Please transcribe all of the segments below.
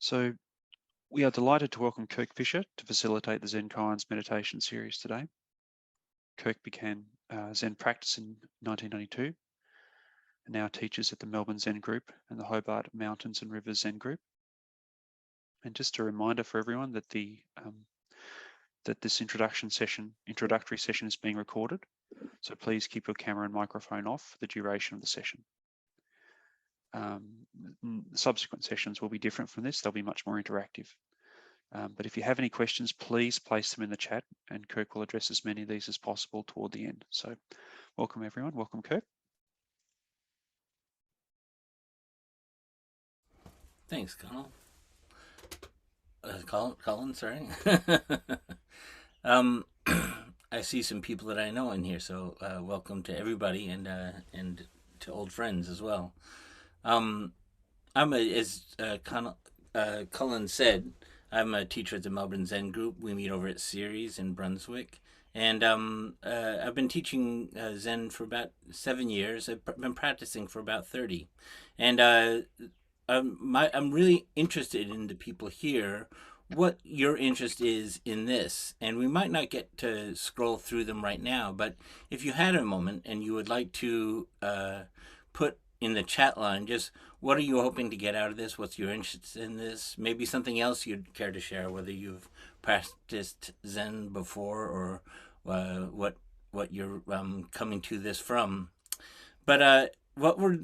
So we are delighted to welcome Kirk Fisher to facilitate the Zen Koans meditation series today. Kirk began Zen practice in 1992 and now teaches at the Melbourne Zen Group and the Hobart Mountains and Rivers Zen Group. And just a reminder for everyone that this introductory session is being recorded. So please keep your camera and microphone off for the duration of the session. Subsequent sessions will be different from this. They'll be much more interactive. But if you have any questions, please place them in the chat and Kirk will address as many of these as possible toward the end. So welcome everyone, welcome Kirk. Thanks, Colin. Colin, sorry. I see some people that I know in here, so welcome to everybody and to old friends as well. As Colin said, I'm a teacher at the Melbourne Zen Group. We meet over at Ceres in Brunswick. And I've been teaching Zen for about 7 years. I've been practicing for about 30. And I'm really interested in the people here, what your interest is in this. And we might not get to scroll through them right now, but if you had a moment and you would like to put in the chat line just what are you hoping to get out of this, what's your interest in this, maybe something else you'd care to share, whether you've practiced Zen before or what you're coming to this from. But what we're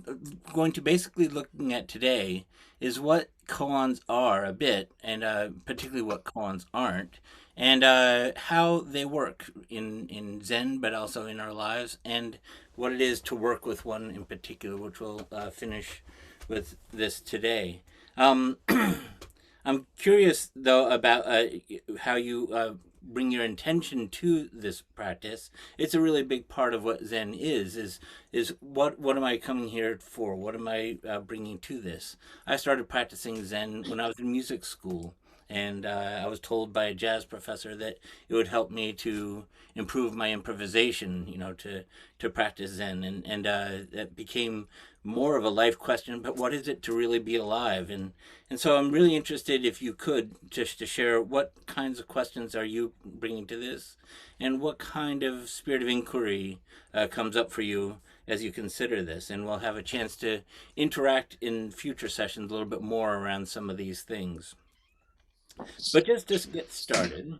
going to basically looking at today is what koans are a bit, and particularly what koans aren't, and how they work in Zen, but also in our lives, and what it is to work with one in particular, which we'll finish with this today. I'm curious, though, about how you bring your intention to this practice. It's a really big part of what Zen is what am I coming here for? What am I bringing to this? I started practicing Zen when I was in music school, and I was told by a jazz professor that it would help me to improve my improvisation, to practice Zen, and that became more of a life question. But what is it to really be alive? And so I'm really interested if you could just to share what kinds of questions are you bringing to this, and what kind of spirit of inquiry comes up for you as you consider this. And we'll have a chance to interact in future sessions a little bit more around some of these things. But just to get started,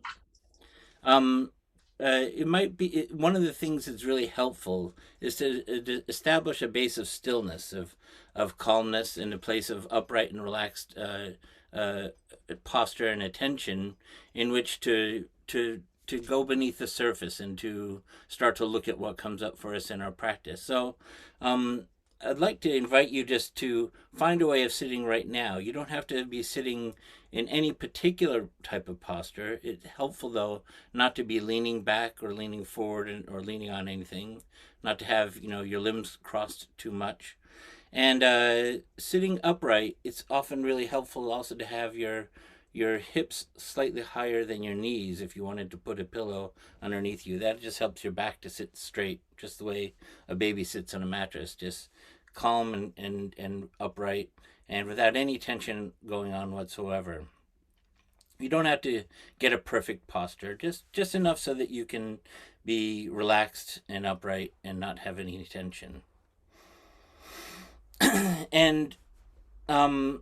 it might be one of the things that's really helpful is to establish a base of stillness, of calmness, in a place of upright and relaxed posture and attention, in which to go beneath the surface and to start to look at what comes up for us in our practice. So I'd like to invite you just to find a way of sitting right now. You don't have to be sitting in any particular type of posture. It's helpful, though, not to be leaning back or leaning forward or leaning on anything, not to have your limbs crossed too much. And sitting upright, it's often really helpful also to have your hips slightly higher than your knees if you wanted to put a pillow underneath you. That just helps your back to sit straight, just the way a baby sits on a mattress, just calm and upright and without any tension going on whatsoever. You don't have to get a perfect posture, just enough so that you can be relaxed and upright and not have any tension. And one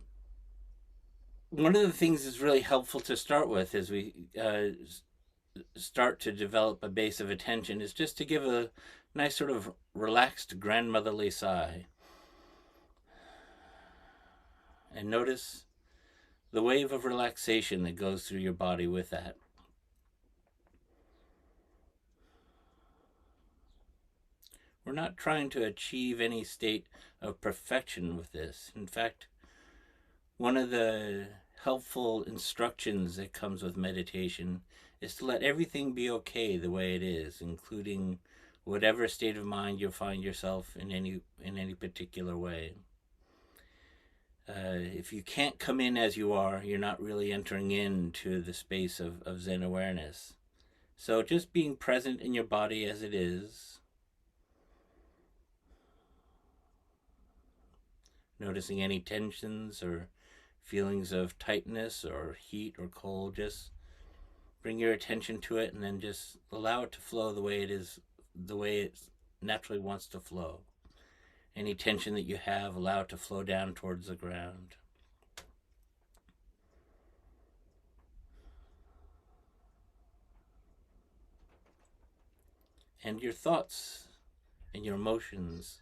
of the things that's really helpful to start with as we start to develop a base of attention is just to give a nice sort of relaxed grandmotherly sigh. And notice the wave of relaxation that goes through your body with that. We're not trying to achieve any state of perfection with this. In fact, one of the helpful instructions that comes with meditation is to let everything be okay the way it is, including whatever state of mind you find yourself in any particular way. If you can't come in as you are, you're not really entering into the space of Zen awareness. So just being present in your body as it is, noticing any tensions or feelings of tightness or heat or cold, just bring your attention to it and then just allow it to flow the way it is, the way it naturally wants to flow. Any tension that you have, allow it to flow down towards the ground. And your thoughts and your emotions.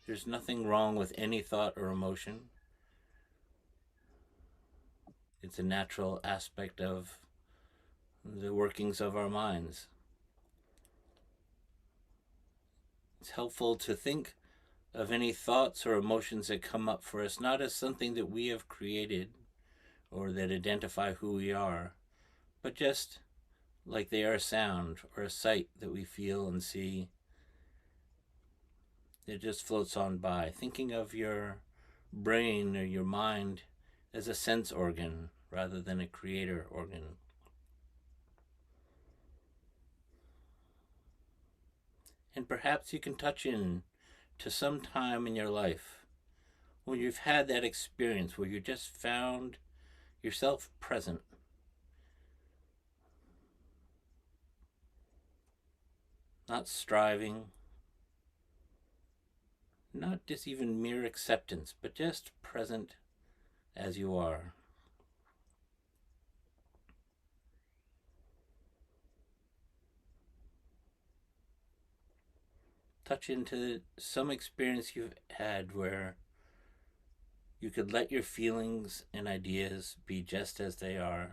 There's nothing wrong with any thought or emotion. It's a natural aspect of the workings of our minds. It's helpful to think of any thoughts or emotions that come up for us not as something that we have created or that identify who we are, but just like they are a sound or a sight that we feel and see. It just floats on by. Thinking of your brain or your mind as a sense organ rather than a creator organ. And perhaps you can touch in to some time in your life when you've had that experience where you just found yourself present. Not striving, not just even mere acceptance, but just present as you are. Touch into some experience you've had where you could let your feelings and ideas be just as they are.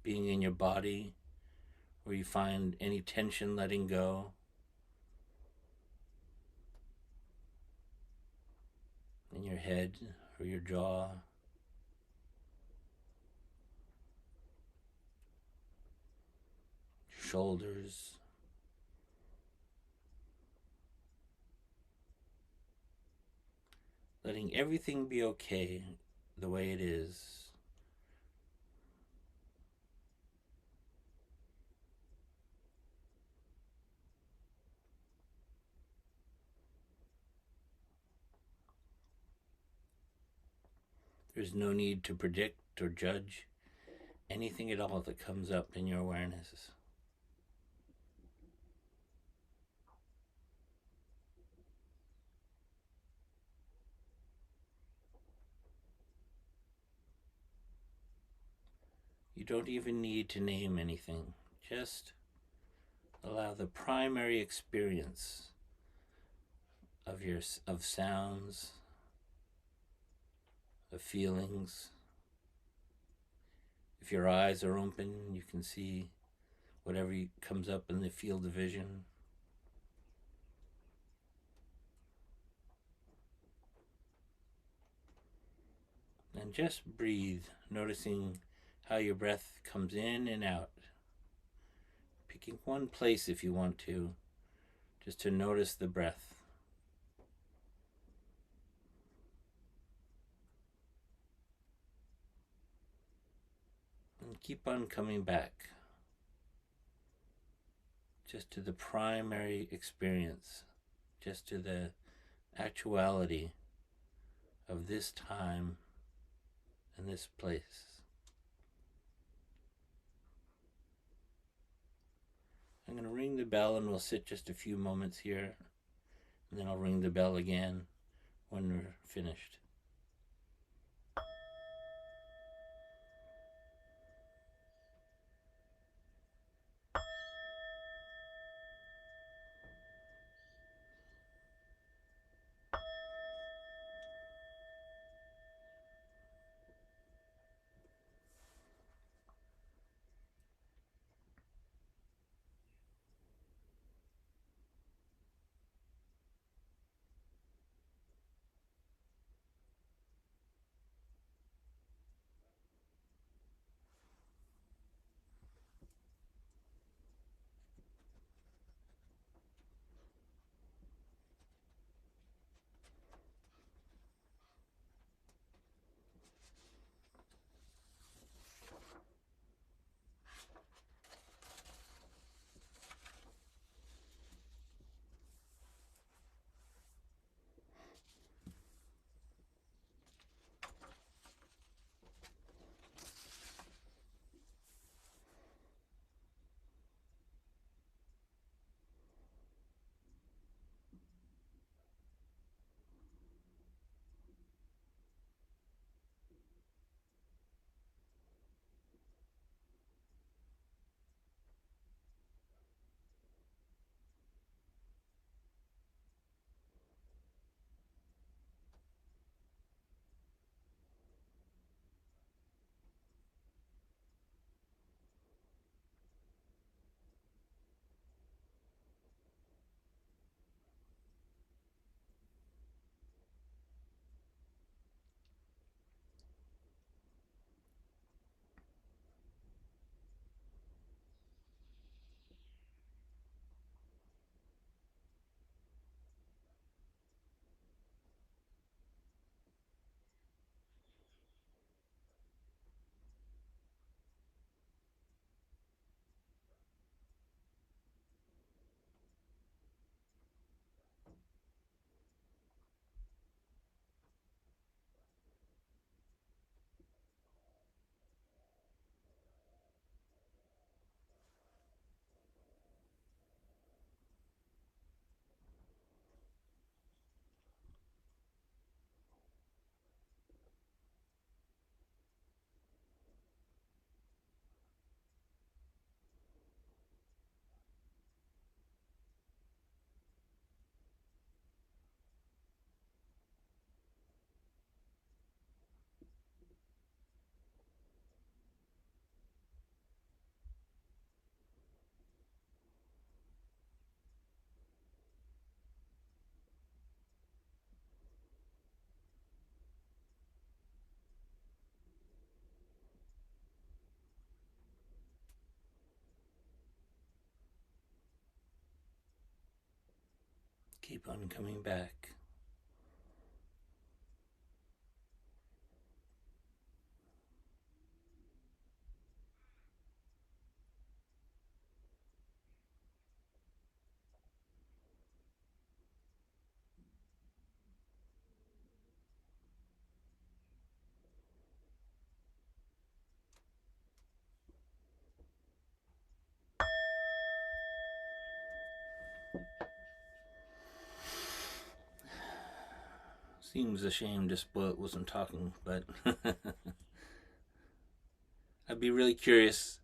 Being in your body, where you find any tension letting go. In your head or your jaw. Your shoulders. Letting everything be okay the way it is. There's no need to predict or judge anything at all that comes up in your awareness. You don't even need to name anything. Just allow the primary experience of sounds, of feelings. If your eyes are open, you can see whatever comes up in the field of vision. And just breathe, noticing how your breath comes in and out. Picking one place if you want to, just to notice the breath. And keep on coming back, just to the primary experience, just to the actuality of this time and this place. I'm going to ring the bell and we'll sit just a few moments here, and then I'll ring the bell again when we're finished. Keep on coming back. Seems a shame this book wasn't talking, but I'd be really curious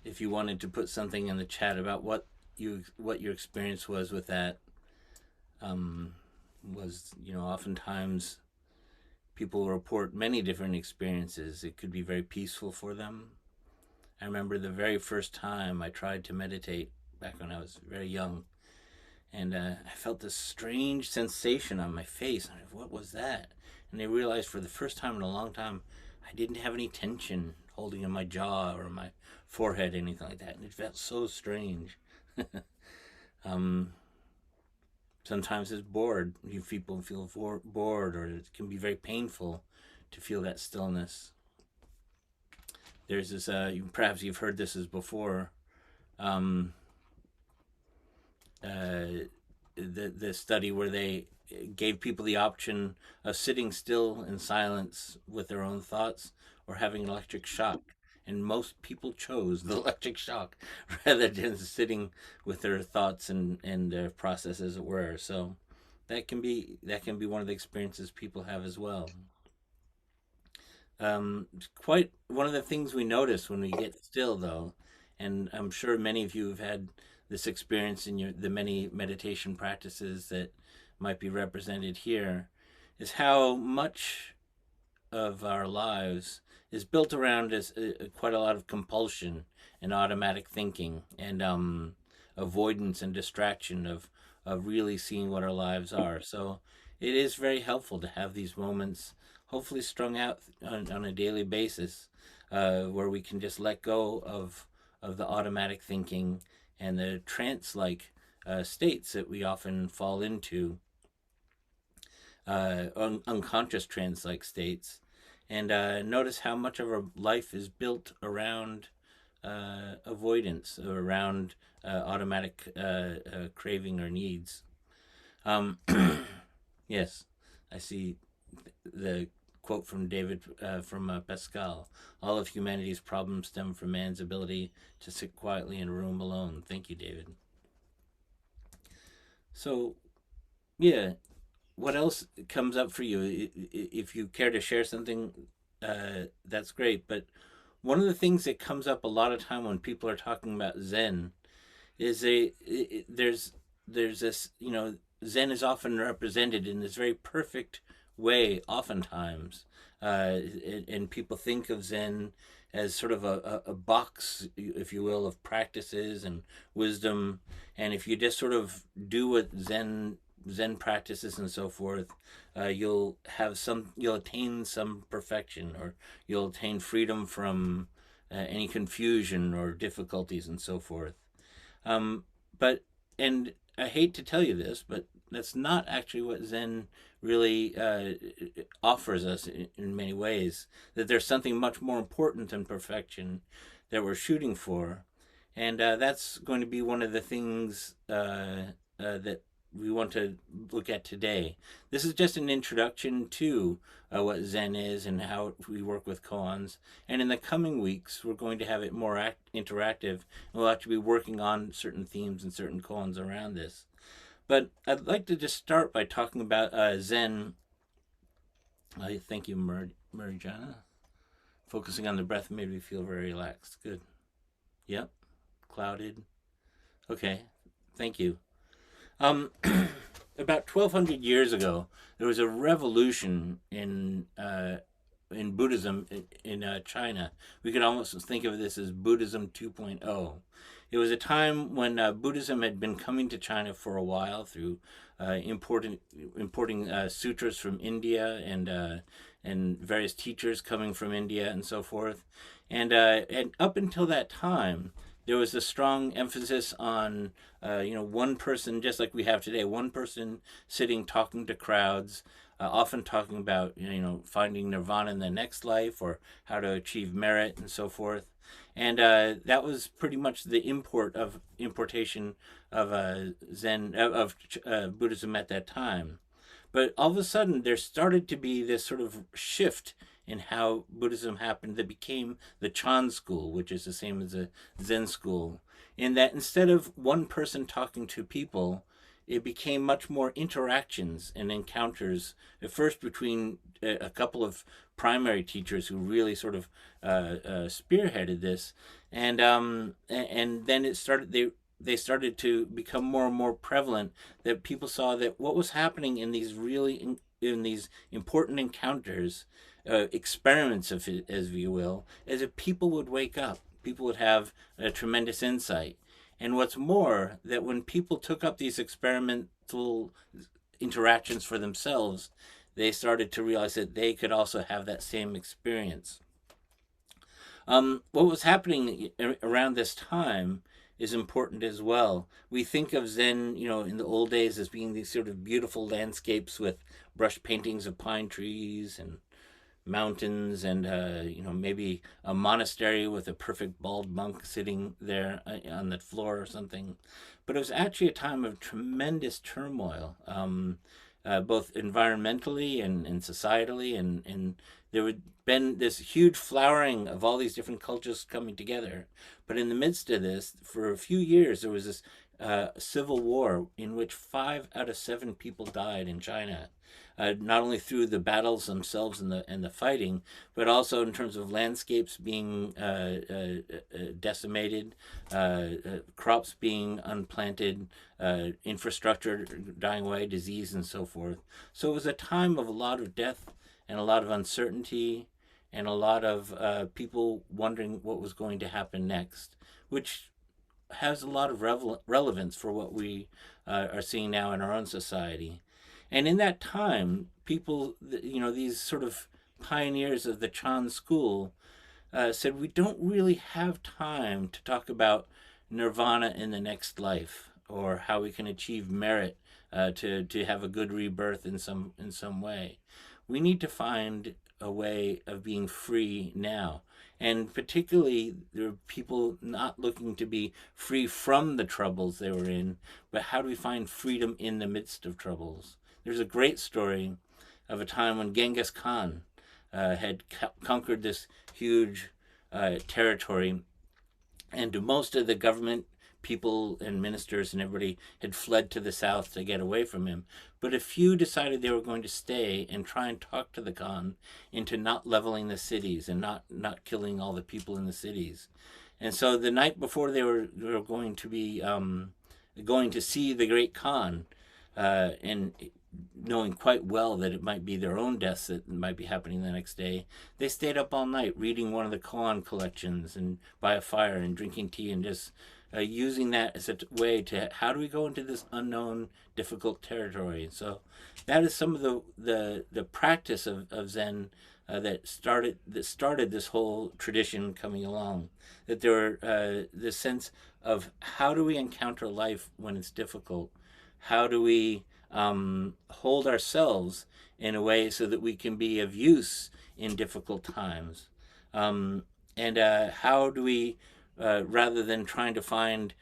if you wanted to put something in the chat about what your experience was with that. Was oftentimes people report many different experiences. It could be very peaceful for them. I remember the very first time I tried to meditate back when I was very young, and I felt this strange sensation on my face. What was that? And I realized for the first time in a long time, I didn't have any tension holding in my jaw or my forehead, anything like that. And it felt so strange. Sometimes it's bored. People feel bored, or it can be very painful to feel that stillness. There's this, perhaps you've heard this as before, the study where they gave people the option of sitting still in silence with their own thoughts or having an electric shock. And most people chose the electric shock rather than sitting with their thoughts and their process, as it were. So that can be one of the experiences people have as well. Quite one of the things we notice when we get still, though, and I'm sure many of you have had this experience in the many meditation practices that might be represented here, is how much of our lives is built around quite a lot of compulsion and automatic thinking and avoidance and distraction of really seeing what our lives are. So it is very helpful to have these moments, hopefully strung out on a daily basis, where we can just let go of the automatic thinking and the trance-like states that we often fall into, unconscious trance-like states, and notice how much of our life is built around avoidance, or around automatic craving or needs. Yes, I see the quote from David from Pascal. All of humanity's problems stem from man's ability to sit quietly in a room alone. Thank you, David. So, yeah, what else comes up for you? If you care to share something, that's great. But one of the things that comes up a lot of time when people are talking about Zen is there's this, Zen is often represented in this very perfect way, oftentimes, and people think of Zen as sort of a box, if you will, of practices and wisdom. And if you just sort of do what Zen practices and so forth, you'll attain some perfection, or you'll attain freedom from any confusion or difficulties and so forth. But I hate to tell you this, but that's not actually what Zen really offers us in many ways. That there's something much more important than perfection that we're shooting for, and that's going to be one of the things that we want to look at today. This is just an introduction to what Zen is and how we work with koans. And in the coming weeks, we're going to have it more interactive. We'll actually be working on certain themes and certain koans around this. But I'd like to just start by talking about Zen. Thank you, Marijana. Focusing on the breath made me feel very relaxed. Good. Yep. Clouded. Okay. Thank you. About 1,200 years ago, there was a revolution in Buddhism in China. We could almost think of this as Buddhism 2.0. It was a time when Buddhism had been coming to China for a while through importing sutras from India and various teachers coming from India and so forth. And up until that time, there was a strong emphasis on, one person, just like we have today, one person sitting talking to crowds, often talking about, finding nirvana in the next life or how to achieve merit and so forth. And that was pretty much the importation of Zen of Buddhism at that time. But all of a sudden, there started to be this sort of shift in how Buddhism happened that became the Chan school, which is the same as the Zen school, in that instead of one person talking to people, it became much more interactions and encounters, at first between a couple of primary teachers who really sort of spearheaded this, and then they started to become more and more prevalent, that people saw that what was happening in these in these important encounters, experiments, if it, as you will, is that people would wake up, people would have a tremendous insight. And what's more, that when people took up these experimental interactions for themselves, they started to realize that they could also have that same experience. What was happening around this time is important as well. We think of Zen, in the old days as being these sort of beautiful landscapes with brush paintings of pine trees and mountains, and maybe a monastery with a perfect bald monk sitting there on the floor or something. But it was actually a time of tremendous turmoil, both environmentally and societally, and there had been this huge flowering of all these different cultures coming together. But in the midst of this, for a few years, there was this civil war in which 5 out of 7 people died in China. Not only through the battles themselves and the fighting, but also in terms of landscapes being decimated, crops being unplanted, infrastructure dying away, disease, and so forth. So it was a time of a lot of death and a lot of uncertainty and a lot of people wondering what was going to happen next, which has a lot of relevance for what we are seeing now in our own society. And in that time, people, these sort of pioneers of the Chan school said, we don't really have time to talk about nirvana in the next life, or how we can achieve merit to have a good rebirth in some way. We need to find a way of being free now. And particularly, there are people not looking to be free from the troubles they were in, but how do we find freedom in the midst of troubles? There's a great story of a time when Genghis Khan had conquered this huge territory, and most of the government people and ministers and everybody had fled to the south to get away from him. But a few decided they were going to stay and try and talk to the Khan into not leveling the cities and not killing all the people in the cities. And so the night before they were going to be going to see the great Khan, and knowing quite well that it might be their own deaths that might be happening the next day, they stayed up all night reading one of the koan collections and by a fire and drinking tea and just using that as a way to, how do we go into this unknown, difficult territory? So that is some of the practice of Zen that started this whole tradition coming along. That there were this sense of, how do we encounter life when it's difficult? How do we hold ourselves in a way so that we can be of use in difficult times? And how do we, rather than talking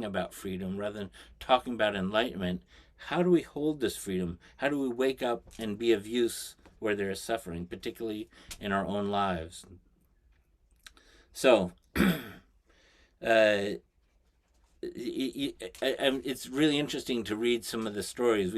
about freedom, rather than talking about enlightenment, how do we hold this freedom? How do we wake up and be of use where there is suffering, particularly in our own lives? So, it's really interesting to read some of the stories.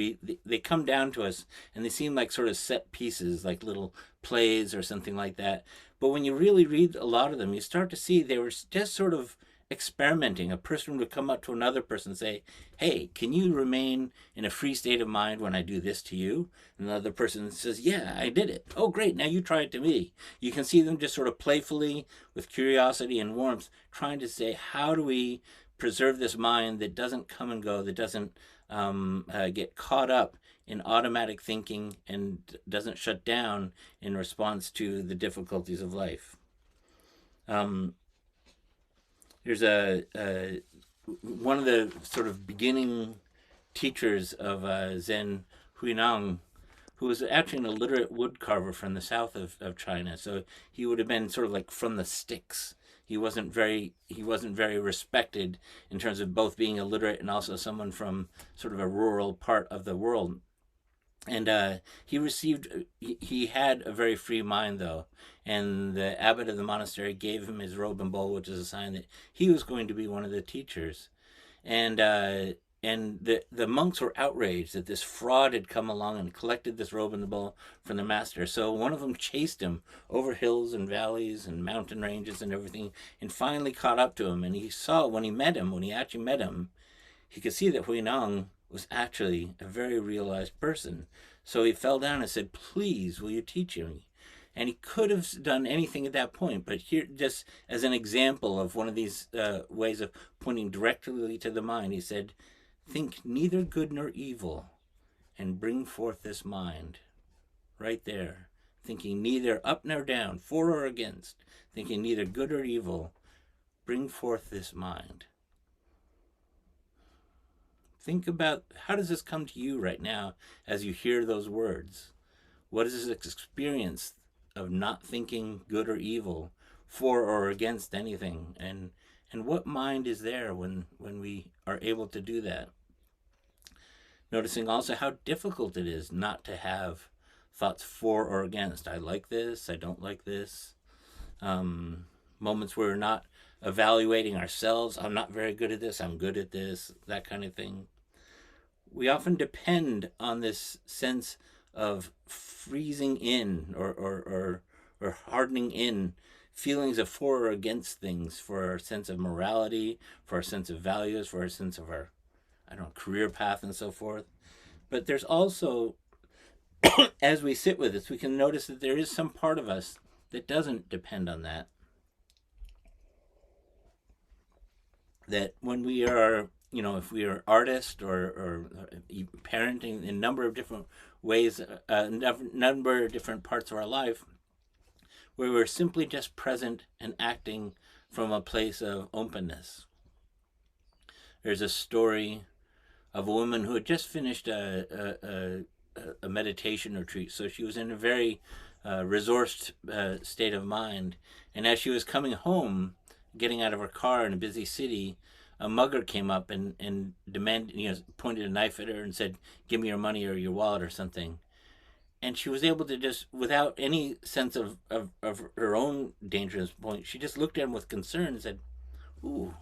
They come down to us and they seem like sort of set pieces, like little plays or something like that. But when you really read a lot of them, you start to see they were just sort of experimenting. A person would come up to another person and say, hey, can you remain in a free state of mind when I do this to you? And the other person says, yeah, I did it. Oh, great, now you try it to me. You can see them just sort of playfully, with curiosity and warmth, trying to say, how do we preserve this mind that doesn't come and go, that doesn't get caught up in automatic thinking and doesn't shut down in response to the difficulties of life. there's a one of the sort of beginning teachers of Zen, Huinang, who was actually an illiterate wood carver from the south of China. So he would have been sort of like from the sticks. He wasn't very respected in terms of both being illiterate and also someone from sort of a rural part of the world. And he had a very free mind though, and the abbot of the monastery gave him his robe and bowl, which is a sign that he was going to be one of the teachers. And the monks were outraged that this fraud had come along and collected this robe and the bowl from the master. So one of them chased him over hills and valleys and mountain ranges and everything, and finally caught up to him. And he saw when he actually met him, he could see that Huinang was actually a very realized person. So he fell down and said, "Please, will you teach me?" And he could have done anything at that point, but here, just as an example of one of these ways of pointing directly to the mind, he said, "Think neither good nor evil, and bring forth this mind." Right there. Thinking neither up nor down, for or against, thinking neither good or evil, bring forth this mind. Think about, how does this come to you right now as you hear those words? What is this experience of not thinking good or evil, for or against anything? And what mind is there when we are able to do that? Noticing also how difficult it is not to have thoughts for or against. I like this, I don't like this. Moments where we're not evaluating ourselves. I'm not very good at this, I'm good at this, that kind of thing. We often depend on this sense of freezing in or hardening in feelings of for or against things for our sense of morality, for our sense of values, for our sense of our, career path and so forth. But there's also, as we sit with this, we can notice that there is some part of us that doesn't depend on that. That when we are, if we are artists or parenting in a number of different ways, a number of different parts of our life, where we're simply just present and acting from a place of openness. There's a story of a woman who had just finished a meditation retreat. So she was in a very resourced state of mind. And as she was coming home, getting out of her car in a busy city, a mugger came up and demanded, pointed a knife at her and said, "Give me your money or your wallet or something." And she was able to just, without any sense of her own dangerous point, she just looked at him with concern and said, "Ooh,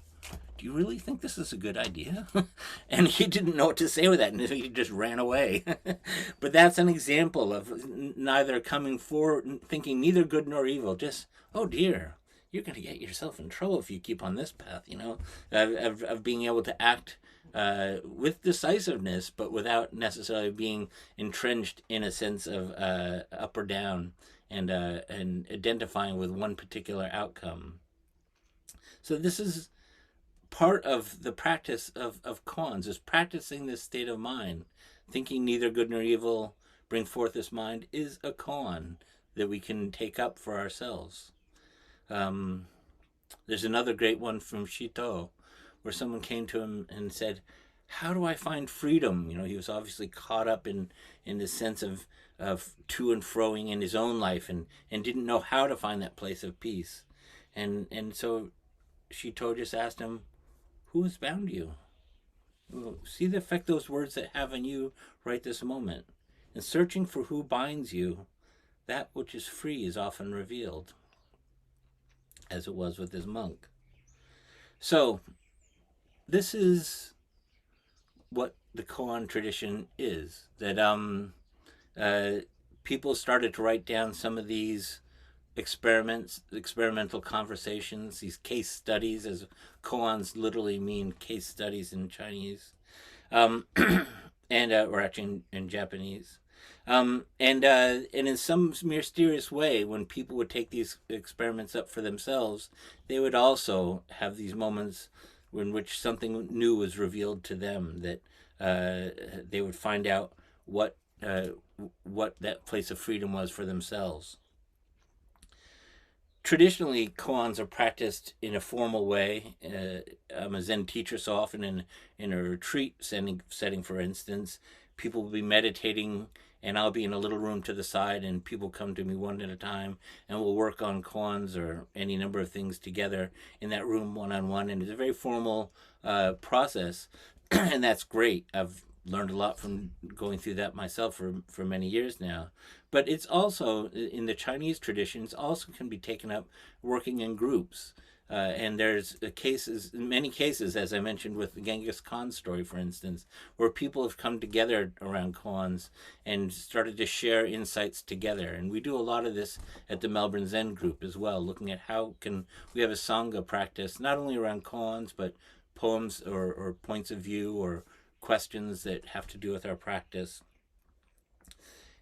do you really think this is a good idea?" And he didn't know what to say with that, and he just ran away. But that's an example of neither coming forward, thinking neither good nor evil, just, oh dear, you're going to get yourself in trouble if you keep on this path, of being able to act with decisiveness, but without necessarily being entrenched in a sense of up or down and identifying with one particular outcome. So this is part of the practice of koans, is practicing this state of mind. Thinking neither good nor evil, bring forth this mind, is a koan that we can take up for ourselves. There's another great one from Shito, where someone came to him and said, "How do I find freedom?" He was obviously caught up in this sense of to and froing in his own life and didn't know how to find that place of peace. And so Shito just asked him, "Who has bound you?" See the effect those words that have on you right this moment. In searching for who binds you, that which is free is often revealed, as it was with this monk. So this is what the Koan tradition is. That people started to write down some of these experimental conversations, these case studies, as koans literally mean case studies in Chinese, and or actually in Japanese. And in some mysterious way, when people would take these experiments up for themselves, they would also have these moments in which something new was revealed to them, that they would find out what that place of freedom was for themselves. traditionally, koans are practiced in a formal way. I'm a Zen teacher, so often in a retreat setting, for instance, people will be meditating, and I'll be in a little room to the side, and people come to me one at a time, and we'll work on koans or any number of things together in that room one on one. And it's a very formal process, and that's great. I've learned a lot from going through that myself for many years now. But it's also in the Chinese traditions also can be taken up working in groups. And there's many cases, as I mentioned with the Genghis Khan story, for instance, where people have come together around koans and started to share insights together. And we do a lot of this at the Melbourne Zen group as well, looking at how can we have a Sangha practice, not only around koans, but poems or points of view or questions that have to do with our practice.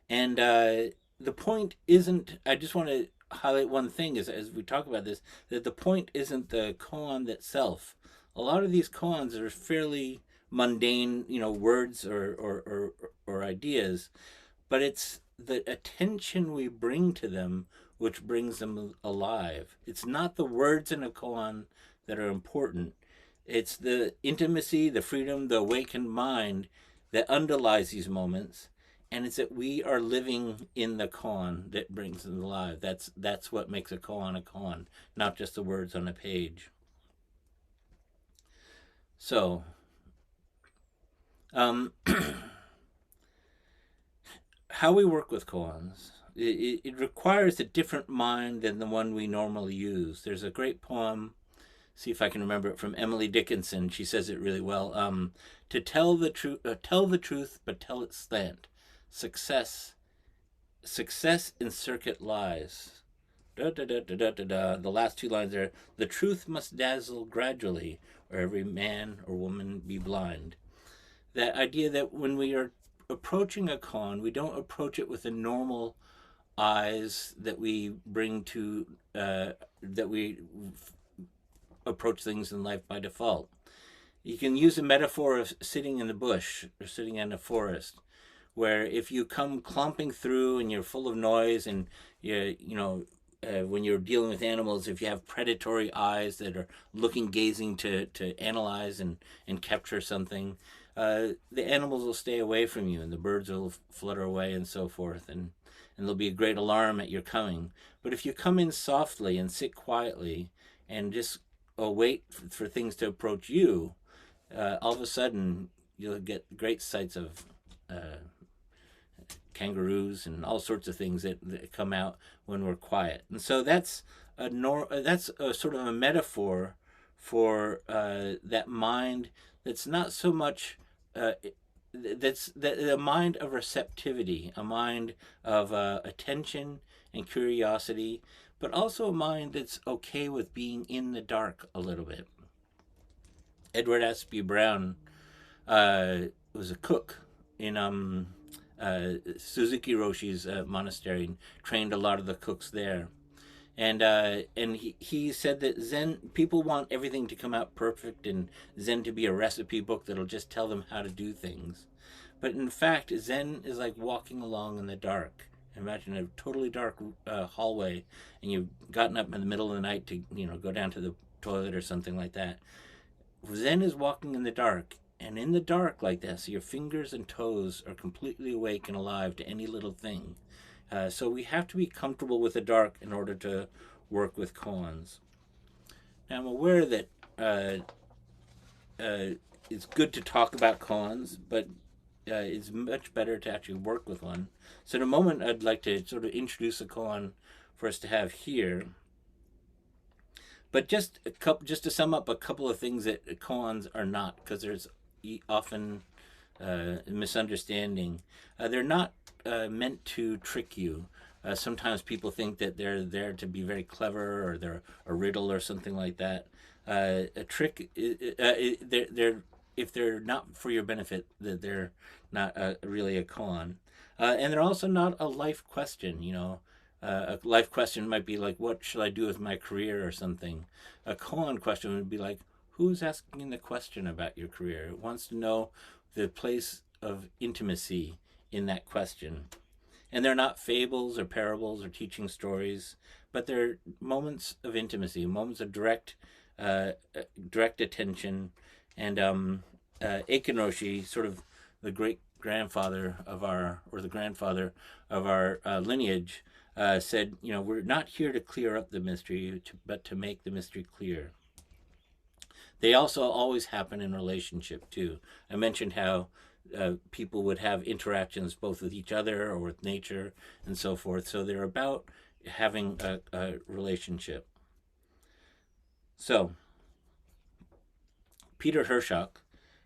And the point isn't, I just want to highlight one thing as we talk about this, that the point isn't the koan itself. A lot of these koans are fairly mundane, words or ideas, but it's the attention we bring to them which brings them alive. It's not the words in a koan that are important. It's the intimacy, the freedom, the awakened mind that underlies these moments, and it's that we are living in the koan that brings them alive. That's what makes a koan, not just the words on a page. So, how we work with koans. It requires a different mind than the one we normally use. There's a great poem, see if I can remember it, from Emily Dickinson. She says it really well. To tell the truth, but tell it slant. Success in circuit lies. The last two lines are, the truth must dazzle gradually, or every man or woman be blind. That idea that when we are approaching a koan, we don't approach it with the normal eyes that we bring to that we approach things in life by default. You can use a metaphor of sitting in the bush or sitting in a forest, where if you come clomping through and you're full of noise, and when you're dealing with animals, if you have predatory eyes that are gazing to analyze and capture something, the animals will stay away from you, and the birds will flutter away and so forth, and there'll be a great alarm at your coming. But if you come in softly and sit quietly and just wait for things to approach you, all of a sudden you'll get great sights of kangaroos and all sorts of things that come out when we're quiet. And so that's a sort of a metaphor for that mind that's not so much that's a mind of receptivity, a mind of attention and curiosity, but also a mind that's okay with being in the dark a little bit. Edward Ashby Brown was a cook in Suzuki Roshi's monastery, and trained a lot of the cooks there. And he said that Zen people want everything to come out perfect, and Zen to be a recipe book that'll just tell them how to do things. But in fact, Zen is like walking along in the dark. Imagine a totally dark hallway, and you've gotten up in the middle of the night to go down to the toilet or something like that. Zen is walking in the dark, and in the dark like this, your fingers and toes are completely awake and alive to any little thing. So we have to be comfortable with the dark in order to work with koans. Now, I'm aware that it's good to talk about koans, but it's much better to actually work with one. So in a moment, I'd like to sort of introduce a koan for us to have here. But just to sum up a couple of things that koans are not, because there's often misunderstanding. They're not meant to trick you. Sometimes people think that they're there to be very clever, or they're a riddle or something like that. A trick, they're if they're not for your benefit, that they're not really a koan. And they're also not a life question. A life question might be like, what should I do with my career or something. A koan question would be like, who's asking the question about your career? It wants to know the place of intimacy in that question. And they're not fables or parables or teaching stories, but they're moments of intimacy, moments of direct attention. And Eikenoshi, sort of the great grandfather of our, or the grandfather of our lineage, said, we're not here to clear up the mystery, but to make the mystery clear. They also always happen in relationship too. I mentioned how people would have interactions both with each other or with nature and so forth. So they're about having a relationship. So Peter Hershock,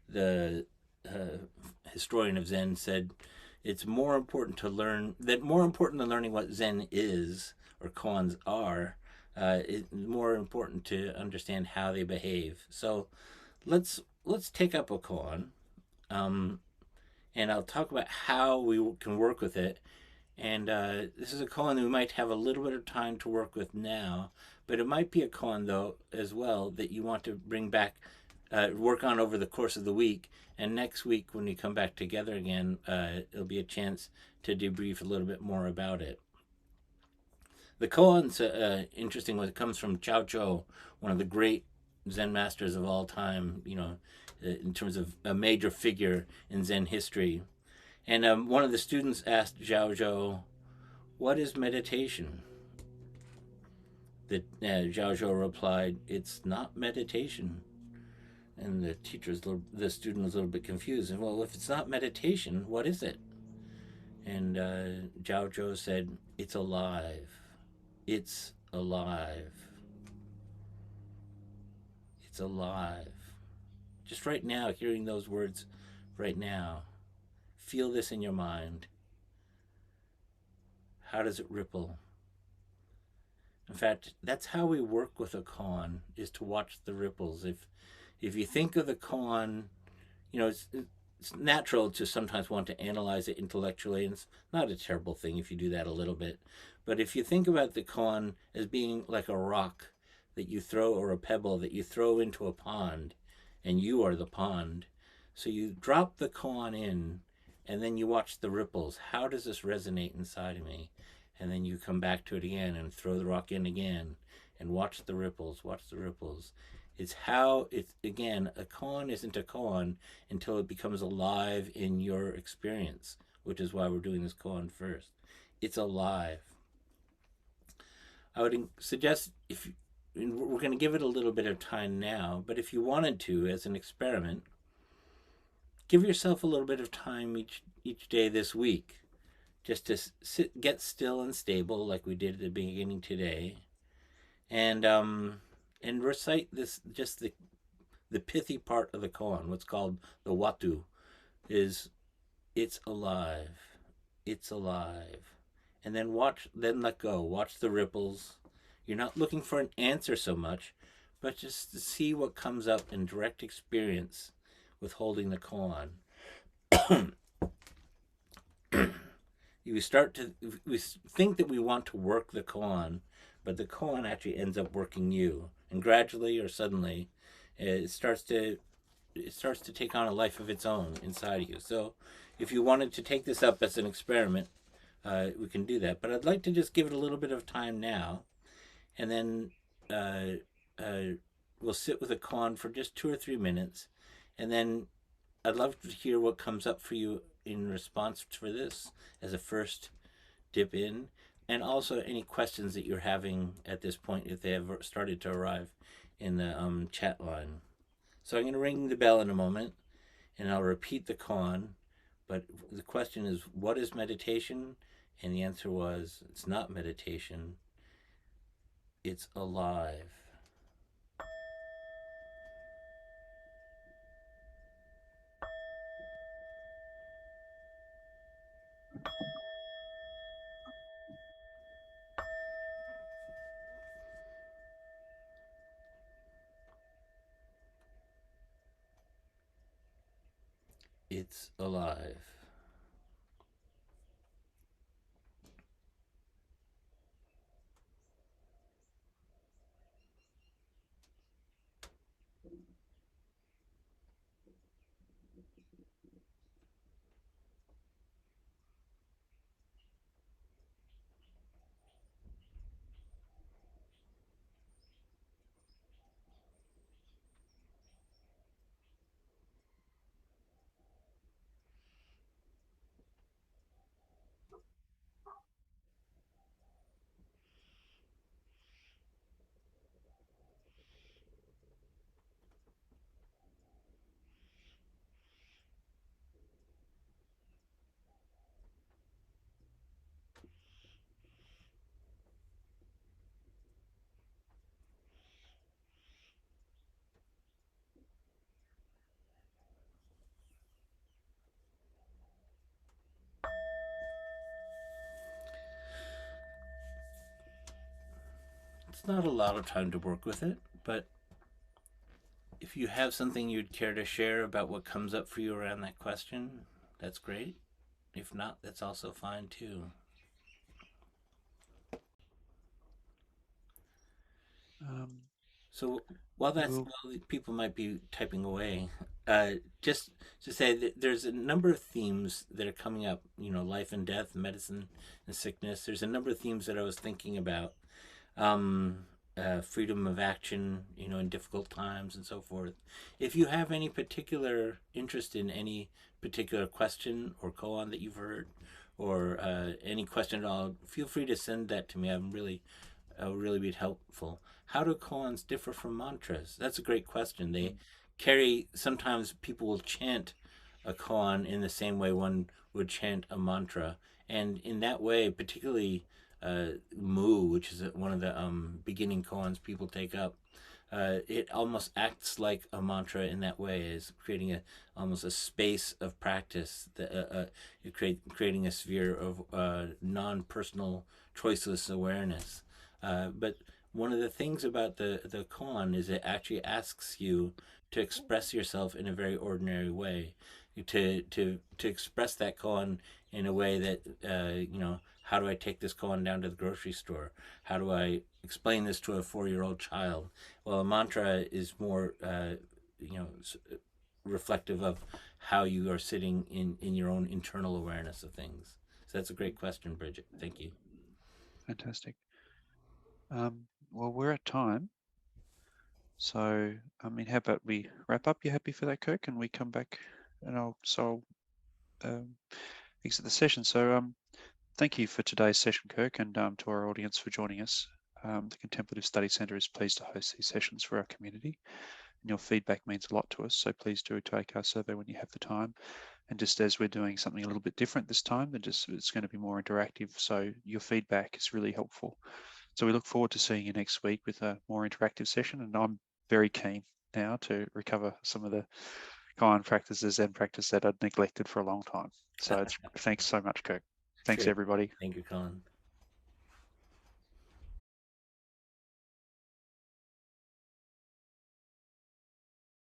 the historian of Zen, said it's more important to learn that more important than learning what Zen is or koans are. It's more important to understand how they behave. So let's take up a koan, and I'll talk about how we can work with it. And this is a koan that we might have a little bit of time to work with now, but it might be a koan though as well that you want to bring back, work on over the course of the week. And next week when we come back together again, it'll be a chance to debrief a little bit more about it. The koan's interesting when it comes from Chao Cho, one of the great Zen masters of all time, in terms of a major figure in Zen history. And one of the students asked Zhao Zhou, "What is meditation?" Zhao Zhou replied, "It's not meditation." And the student was a little bit confused. And, well, if it's not meditation, what is it? And Zhao Zhou said, "It's alive. It's alive. It's alive." Just right now, hearing those words right now, feel this in your mind. How does it ripple? In fact, that's how we work with a koan, is to watch the ripples. If you think of the koan, it's natural to sometimes want to analyze it intellectually, and it's not a terrible thing if you do that a little bit. But if you think about the koan as being like a rock that you throw, or a pebble that you throw into a pond, and you are the pond. So you drop the koan in, and then you watch the ripples. How does this resonate inside of me? And then you come back to it again and throw the rock in again and watch the ripples, It's how again, a koan isn't a koan until it becomes alive in your experience, which is why we're doing this koan first. It's alive. I would suggest, we're going to give it a little bit of time now, but if you wanted to, as an experiment, give yourself a little bit of time each day this week, just to get still and stable, like we did at the beginning today, and recite this, just the pithy part of the koan, what's called the watu, is it's alive, it's alive, and then let go, watch the ripples. You're not looking for an answer so much, but just to see what comes up in direct experience with holding the koan. We think that we want to work the koan, but the koan actually ends up working you, and gradually or suddenly, it starts to take on a life of its own inside of you. So, if you wanted to take this up as an experiment, we can do that. But I'd like to just give it a little bit of time now, and then we'll sit with a koan for just 2 or 3 minutes, and then I'd love to hear what comes up for you in response for this as a first dip in, and also any questions that you're having at this point if they have started to arrive in the chat line. So I'm going to ring the bell in a moment, and I'll repeat the koan, but the question is, what is meditation? And the answer was, it's not meditation, it's alive. It's alive. There's not a lot of time to work with it, but if you have something you'd care to share about what comes up for you around that question, that's great. If not, that's also fine too. Um, So while we'll, while people might be typing away, just to say that there's a number of themes that are coming up. You know, life and death, medicine and sickness. There's a number of themes that I was thinking about. Um, Freedom of action, you know, in difficult times and so forth. If you have any particular interest in any particular question or koan that you've heard, or any question at all, feel free to send that to me. Would really be helpful. How do koans differ from mantras? That's a great question. They carry, sometimes people will chant a koan in the same way one would chant a mantra. And in that way, particularly mu, which is one of the beginning koans people take up, it almost acts like a mantra in that way, is creating almost a space of practice, creating a sphere of non-personal, choiceless awareness. But one of the things about the koan is it actually asks you to express yourself in a very ordinary way, to express that koan in a way that how do I take this koan down to the grocery store? How do I explain this to a 4-year-old child? Well, a mantra is more you know reflective of how you are sitting in your own internal awareness of things. So that's a great question, Bridget. Thank you. fantastic. Well, we're at time. So, I mean, how about we wrap up? You happy for that, Kirk? And we come back and I'll exit the session. So, thank you for today's session, Kirk, and to our audience for joining us. The Contemplative Study Centre is pleased to host these sessions for our community, and your feedback means a lot to us. So please do take our survey when you have the time. And just as we're doing something a little bit different this time, it's going to be more interactive. So your feedback is really helpful. So we look forward to seeing you next week with a more interactive session. And I'm very keen now to recover some of the Koan practices and practice that I'd neglected for a long time. So thanks so much, Kirk. Thanks, Great. everybody. Thank you, Colin.